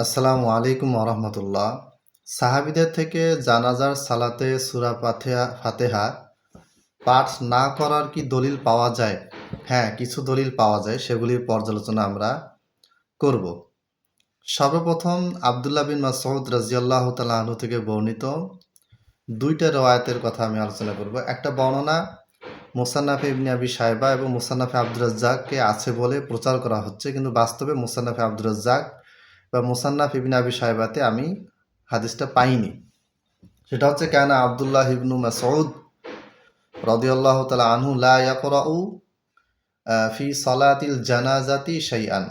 আসসালামু আলাইকুম ওরহমতুল্লাহ। সাহাবীদের থেকে জানাজার সালাতে সূরা ফাতেহা পাঠ না করার কি দলিল পাওয়া যায়? হ্যাঁ, কিছু দলিল পাওয়া যায়, সেগুলির পর্যালোচনা আমরা করব। সর্বপ্রথম আবদুল্লাহ বিন মাসউদ রাদিয়াল্লাহু তাআলা আনহু থেকে বর্ণিত দুইটা রওয়ায়াতের কথা আমি আলোচনা করব। একটা বর্ণনা মুসান্নাফে ইবনে আবি শায়বা এবং মুসান্নাফে আব্দুর রাজ্জাককে আছে বলে প্রচার করা হচ্ছে, কিন্তু বাস্তবে মুসান্নাফে আব্দুর রাজ্জাক বা মুসান্নাফ ইবনে আবি শায়বাতে আমি হাদিসটা পাইনি। সেটা হচ্ছে কানা আবদুল্লাহ ইবনু মাসউদ রাদিয়াল্লাহু তাআলা আনহু লা ইয়াকরাউ ফি সালাতিল জানাজাতি শাইআন।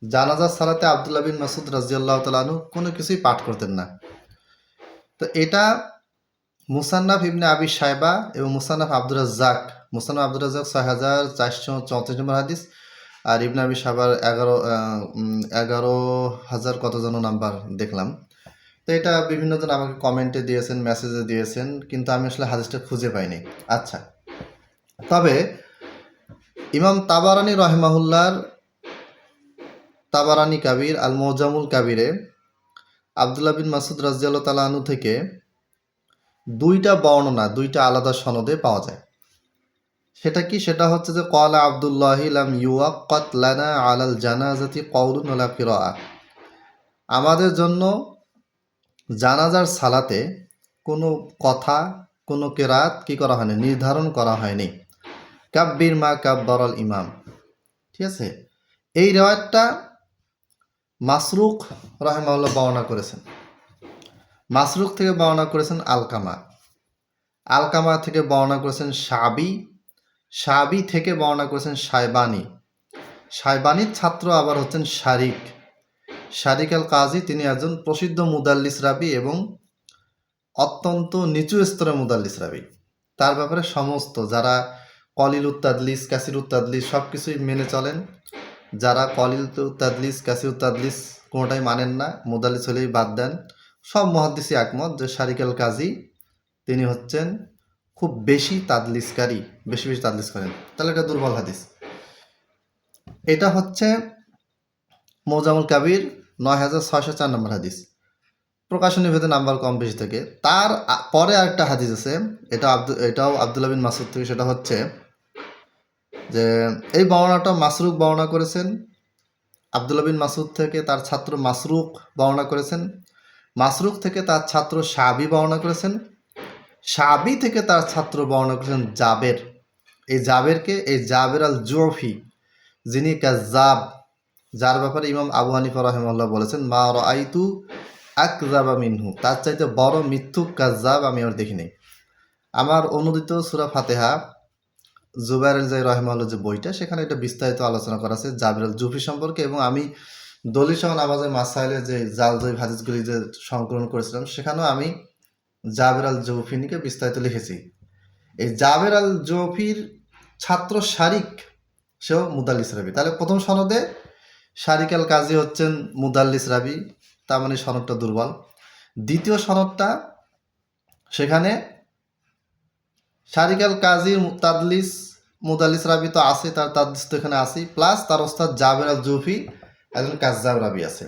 জানাজার সালাতে আবদুল্লাহ বিন মাসউদ রাদিয়াল্লাহু তাআলা আনহু কোনো কিছুই পাঠ করতেন না। তো এটা মুসান্নাফ ইবনে আবি শায়বা এবং মুসান্নাফ আব্দুর রাজ্জাক, মুসান্নাফ আব্দুর রাজ্জাক ৬৪৩৪ নম্বর হাদিস, আর ইবনে আবি শায়বার ১১,০০০ কত যেন নাম্বার দেখলাম। তো এটা বিভিন্নজন আমাকে কমেন্টে দিয়েছেন, মেসেজে দিয়েছেন, কিন্তু আমি আসলে হাদিসটা খুঁজে পাইনি। আচ্ছা, তবে ইমাম তাবারানি রহিমাহুল্লাহর তাবারানি কাবির আল মুজামুল কাবিরে আবদুল্লাহ বিন মাসউদ রাদিয়াল্লাহু তাআলা আনহু থেকে দুইটা বর্ণনা, দুইটা আলাদা সনদে পাওয়া যায়। সেটা কি? সেটা হচ্ছে যে ক্বালা আব্দুল্লাহি লাম ইউওয়াক্কাত লানা আলাল জানাজাতি কওলুন ওয়ালা কিরাআহ। আমাদের জন্য জানাজার সালাতে কোনো কথা, কোনো কেরাত কি করা হয়নি, নির্ধারণ করা হয়নি। কাব্বির মা কাব্বারাল ইমাম। ঠিক আছে, এই রিওয়ায়াতটা মাসরুক রাহিমাহুল্লাহ বর্ণনা করেছেন। মাসরুক থেকে বর্ণনা করেছেন আলকামা, আলকামা থেকে বর্ণনা করেছেন শাবি, শাবি থেকে বর্ণনা করেছেন শায়বানি, শায়বানির ছাত্র আবার হচ্ছেন শারিক, শারিক আল কাজী। তিনি একজন প্রসিদ্ধ মুদাল্লিস রাবি এবং অত্যন্ত নিচু স্তরের মুদাল্লিস রাবি। তার ব্যাপারে সমস্ত যারা কলিল উত্তাদলিস, কাসির উত্তাদলিস সব কিছুই মেনে চলেন, যারা কলিল উত্তাদলিস, কাসির উত্তাদলিস কোনোটাই মানেন না, মুদাল্লিস হলেই বাদ দেন, সব মুহাদ্দিসই একমত যে শারিক আল কাজী তিনি হচ্ছেন খুব বেশি তাদলিসকারী, বেশি বেশি তাদলিস করেন। তাহলে এটা দুর্বল হাদিস। এটা হচ্ছে মুজামুল কাবির ৯৬০৪ নম্বর হাদিস, প্রকাশনী ভেদে নাম্বার কম বেশি থেকে। তার পরে আরেকটা হাদিস আছে, এটাও আবদুল্লাহ বিন মাসউদ থেকে। সেটা হচ্ছে যে এই বর্ণনাটা মাসরুক বর্ণনা করেছেন, আবদুল্লাহ বিন মাসউদ থেকে তার ছাত্র মাসরুক বর্ণনা করেছেন, মাসরুক থেকে তার ছাত্র শাবি বর্ণনা করেছেন, শাবি থেকে তার ছাত্র বর্ণনা করেছেন জাবের। এই জাবেরকে, এই জাবের আল জুফি, যিনি কাজ্জাব, যার ব্যাপারে ইমাম আবু হানিফা রাহিমাহুল্লাহ বলেছেন মা রাআইতু আকযাবা মিনহু, তার চাইতে বড় মিথ্যুক কাজ্জাব আমি আর দেখিনি। আমার অনুদিত সূরা ফাতিহা জুবাইর আল জাই রাহিমাহুল্লাহ যে বইটা, সেখানে এটা বিস্তারিত আলোচনা করা আছে জাবের আল জুফি সম্পর্কে, এবং আমি দলিল সহ নামাজের মাসাইলের যে জাল জয়ীফ হাদিসগুলি যে সংকলন করেছিলাম, সেখানেও আমি জাবের আল জৌফি নিয়ে বিস্তারিত লিখেছি। এই জাবের আল জৌফির ছাত্র শারিক, সেও মুদাল্লিস রাবি। তাহলে প্রথম সনদে শারিক আল কাজী হচ্ছেন মুদাল্লিস রাবি, তার মানে সনদটা দুর্বল। দ্বিতীয় সনদটা, সেখানে শারিক আল কাজীর তাদলিস, মুদাল্লিস রাবি তো আছে, তার তাদলিস তো এখানে আছে, প্লাস তার ওস্তাদ জাবের আল জৌফি একজন কাজ্জাব রাবি আছে।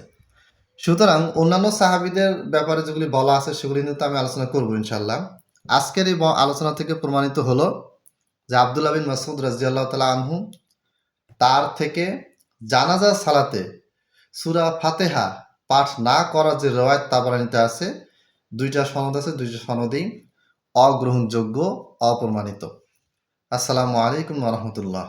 সুতরাং অন্যান্য সাহাবীদের ব্যাপারে যেগুলি বলা আছে সেগুলি নিয়ে তো আমি আলোচনা করবো ইনশাল্লাহ। আজকের এই আলোচনা থেকে প্রমাণিত হলো যে আবদুল্লাহ বিন মাসউদ রাদিয়াল্লাহু তাআলা আনহু তার থেকে জানাজার সালাতে সূরা ফাতিহা পাঠ না করার যে রওয়ায়াত তাবারানীতে আছে, দুইটা সনদ আছে, দুইটা সনদেই অগ্রহণযোগ্য, অপ্রমাণিত। আসসালামু আলাইকুম ওয়া রাহমাতুল্লাহ।